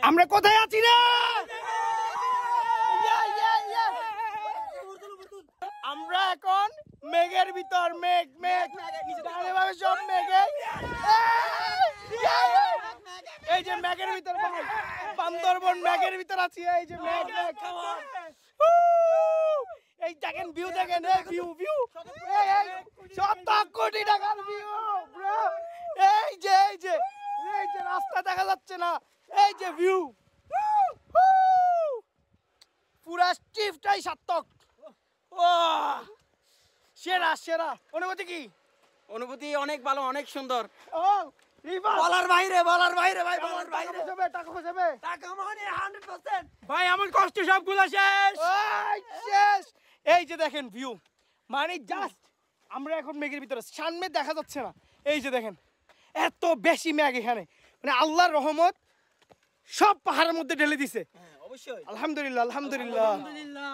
আমরা কোথায় আছি রে? আমরা এখন মেঘের ভিতর, মেঘ মেঘ সব মেঘে। এই যে মেঘের ভিতর ভাই, বান্দরবন মেঘের ভিতর আছি। এই যে মেঘ মেঘ, এই দেখেন ভিউ, দেখেন ভিউ ভিউ, 70 কোটি টাকার ভিউ ব্রো। এই যে এই যে এই যে রাস্তা দেখা যাচ্ছে না, এই যে ভিউ, পুরা স্ট্রিপটাই সার্থক। ও সেরা সেরা। অনুভূতি কি? অনুভূতি অনেক ভালো, অনেক সুন্দর। ও বলার বাইরে, বলার বাইরে ভাই, বলার বাইরে। টাকা বসাবে, টাকা মানে 100%। ভাই আমার কষ্ট সবগুলো শেষ, শেষ। এই যে দেখেন ভিউ, মানে জাস্ট আমরা এখন মেঘের ভিতরে, সামনে দেখা যাচ্ছে না। এই যে দেখেন এত বেশি মেঘ এখানে, মানে আল্লাহর রহমত সব পাহাড়ের মধ্যে ঢেলে দিছে। অবশ্যই আলহামদুলিল্লাহ, আলহামদুলিল্লাহ, আলহামদুলিল্লাহ।